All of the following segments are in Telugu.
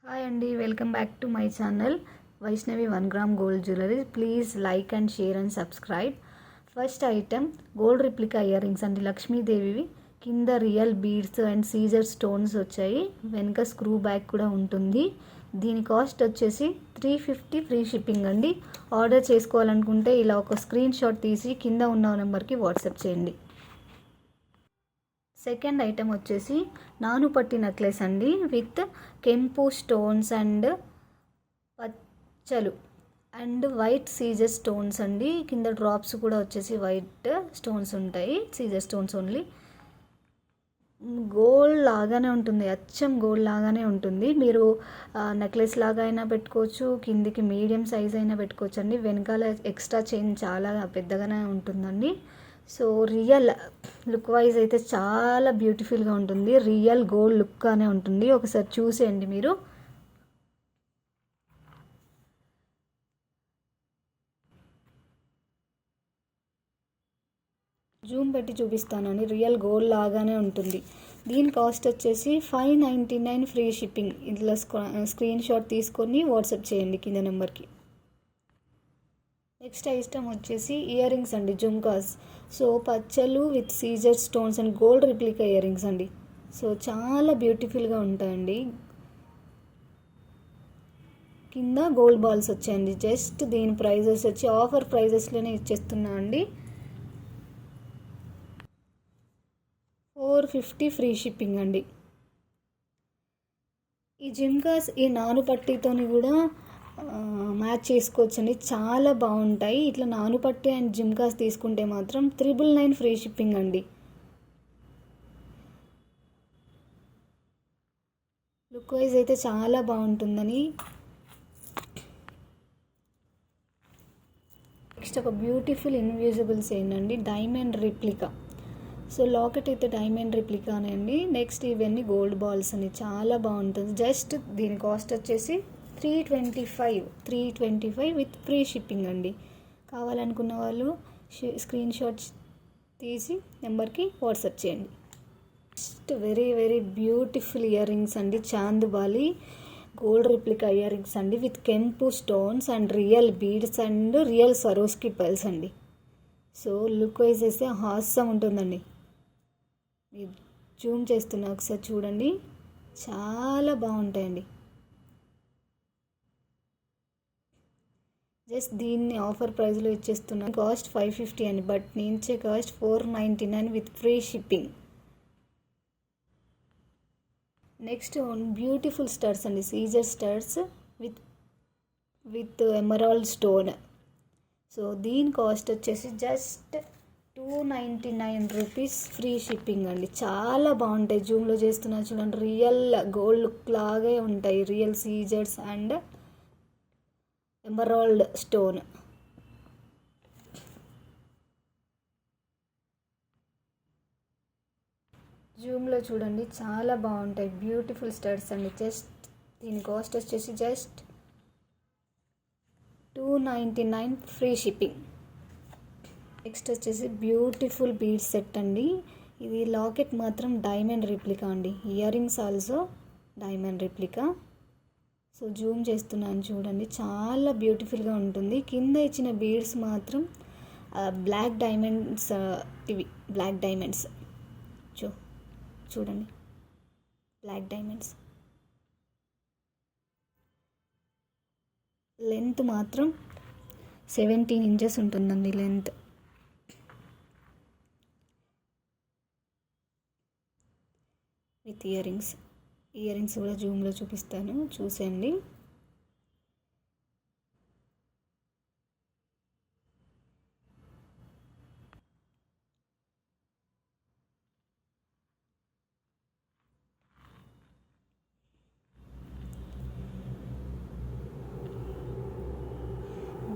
హాయ్ అండి, welcome back to my channel Vaishnavi 1 gram gold jewellery. Please like and share and subscribe. First item gold replica earrings అండి, లక్ష్మీదేవివి. కింద real beads and Caesar stones వచ్చాయి, వెనుక స్క్రూ బ్యాక్ కూడా ఉంటుంది. దీని కాస్ట్ వచ్చేసి 350 ఫ్రీ షిప్పింగ్ అండి. ఆర్డర్ చేసుకోవాలనుకుంటే ఇలా ఒక స్క్రీన్ షాట్ తీసి కింద ఉన్న నెంబర్కి వాట్సాప్ చేయండి. సెకండ్ ఐటమ్ వచ్చేసి నానుపట్టి నెక్లెస్ అండి, విత్ కెంపు స్టోన్స్ అండ్ పచ్చలు అండ్ వైట్ సీజర్ స్టోన్స్ అండి. కింద డ్రాప్స్ కూడా వచ్చేసి వైట్ స్టోన్స్ ఉంటాయి, సీజర్ స్టోన్స్ ఓన్లీ. గోల్డ్ లాగానే ఉంటుంది, అచ్చం గోల్డ్ లాగానే ఉంటుంది. మీరు నెక్లెస్ లాగా అయినా పెట్టుకోవచ్చు, కిందికి మీడియం సైజ్ అయినా పెట్టుకోవచ్చు అండి. వెనకాల ఎక్స్ట్రా చైన్ చాలా పెద్దగానే ఉంటుందండి. సో రియల్ లుక్ వైజ్ అయితే చాలా బ్యూటిఫుల్గా ఉంటుంది, రియల్ గోల్డ్ లుక్గానే ఉంటుంది. ఒకసారి చూసేయండి మీరు. జూమ్ పెట్టి చూపిస్తానండి, రియల్ గోల్డ్ లాగానే ఉంటుంది. దీని కాస్ట్ వచ్చేసి 599 ఫ్రీ షిప్పింగ్. ఇందులో స్క్రీన్ షాట్ తీసుకొని వాట్సాప్ చేయండి కింద నెంబర్కి. నెక్స్ట్ ఐటమ్ వచ్చేసి ఇయర్ రింగ్స్ అండి, జుమ్కాస్. సో పచ్చలు with Caesar stones and gold replica earrings అండి. సో చాలా బ్యూటిఫుల్గా ఉంటాయండి. కింద గోల్డ్ బాల్స్ వచ్చాయండి. జస్ట్ దీని ప్రైజెస్ వచ్చి ఆఫర్ ప్రైజెస్లోనే ఇచ్చేస్తున్నా అండి. 450 ఫ్రీ షిప్పింగ్ అండి. ఈ జిమ్కాస్ ఈ నానుపట్టితోని కూడా మ్యాచ్ చేసుకోవచ్చండి, చాలా బాగుంటాయి. ఇట్లా నానుపట్టి అండ్ జిమ్కాస్ తీసుకుంటే మాత్రం 999 ఫ్రీ షిప్పింగ్ అండి. లుక్ వైజ్ అయితే చాలా బాగుంటుందని. నెక్స్ట్ ఒక బ్యూటిఫుల్ ఇన్విజిబుల్స్ ఏంటండి, డైమండ్ రిప్లికా. సో లాకెట్ అయితే డైమండ్ రిప్లికానే అండి. నెక్స్ట్ ఇవన్నీ గోల్డ్ బాల్స్ అని, చాలా బాగుంటుంది. జస్ట్ దీని కాస్ట్ వచ్చేసి 325 విత్ ఫ్రీ షిప్పింగ్ అండి. కావాలనుకున్న వాళ్ళు స్క్రీన్ షాట్స్ తీసి నెంబర్కి వాట్సాప్ చేయండి. Just very very beautiful ear rings అండి, చాందుబాలి గోల్డ్ రిప్లికా ఇయర్ రింగ్స్ అండి, విత్ కెంపు stones and real beads and real సరోస్కి pearls అండి. సో లుక్ వైజ్ వేస్తే హాస్యం ఉంటుందండి. మీరు జూమ్ చేస్తున్నా, ఒకసారి చూడండి, చాలా బాగుంటాయండి. జస్ట్ దీన్ని ఆఫర్ ప్రైస్లో ఇచ్చేస్తున్నాను. కాస్ట్ 550 అండి, బట్ నేను ఇచ్చే cost 499 with free shipping. Next beautiful studs అండి, సీజర్ studs with emerald stone. So దీని కాస్ట్ వచ్చేసి జస్ట్ 299 రూపీస్ ఫ్రీ షిప్పింగ్ అండి. చాలా బాగుంటాయి, జూమ్లో చేస్తున్నా చూడండి, రియల్ గోల్డ్ లుక్ లాగే ఉంటాయి. రియల్ సీజర్స్ అండ్ ఎమరాల్డ్ స్టోన్. జూమ్లో చూడండి, చాలా బాగుంటాయి, బ్యూటిఫుల్ స్టడ్స్ అండి. జస్ట్ దీని కాస్ట్ వచ్చేసి జస్ట్ 299 ఫ్రీ షిప్పింగ్. నెక్స్ట్ వచ్చేసి బ్యూటిఫుల్ బీడ్ సెట్ అండి. ఇది లాకెట్ మాత్రం డైమండ్ రిప్లికా అండి, earrings also diamond replica. So zoom చేస్తున్నాను చూడండి, చాలా బ్యూటిఫుల్గా ఉంటుంది. కింద ఇచ్చిన బీడ్స్ మాత్రం బ్లాక్ డైమండ్స్, ఇవి బ్లాక్ డైమండ్స్. చూడండి, బ్లాక్ డైమండ్స్. లెంత్ మాత్రం 17 ఇంచెస్ ఉంటుందండి లెంత్. విత్ ఇయర్ రింగ్స్ కూడా జూమ్లో చూపిస్తాను, చూసేయండి.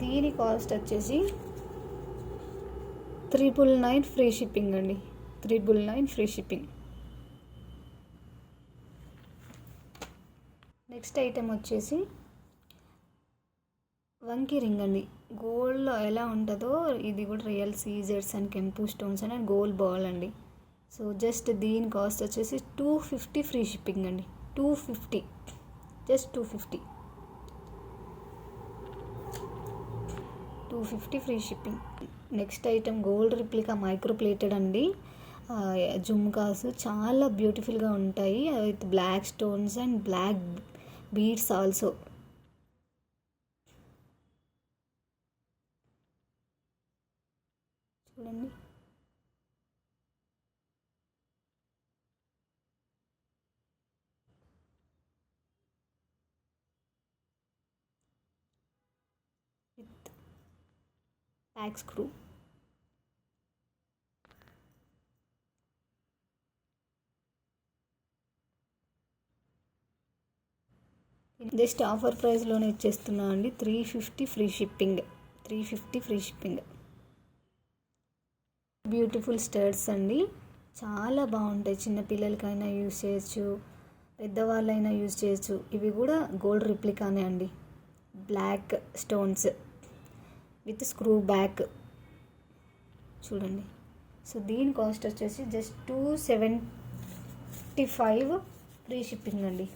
దీని కాస్ట్ వచ్చేసి 399 ఫ్రీ షిప్పింగ్ అండి, 399 ఫ్రీ షిప్పింగ్. నెక్స్ట్ ఐటెం వచ్చేసి వంకీ రింగ్ అండి. గోల్డ్లో ఎలా ఉంటుందో ఇది కూడా రియల్ సీజర్స్ అండ్ కెంపు స్టోన్స్ అండ్ గోల్డ్ బాల్ అండి. సో జస్ట్ దీని కాస్ట్ వచ్చేసి 250 ఫ్రీ షిప్పింగ్ అండి, 250. Just 250. 250 free shipping. Next item gold replica micro plated అండి. జుమ్కాస్ చాలా బ్యూటిఫుల్గా ఉంటాయి with black stones and black beads also. చూడండి, with back screw. Just offer ప్రైస్లోనే ఇచ్చేస్తున్నా అండి. 350 free shipping. 350 free shipping. Beautiful studs అండి, చాలా బాగుంటాయి. చిన్నపిల్లలకైనా యూజ్ చేయొచ్చు, పెద్దవాళ్ళైనా యూజ్ చేయొచ్చు. ఇవి కూడా గోల్డ్ రిప్లికానే అండి. Black stones with screw back. చూడండి. సో దీని కాస్ట్ వచ్చేసి జస్ట్ 275 ఫ్రీ షిప్పింగ్ అండి.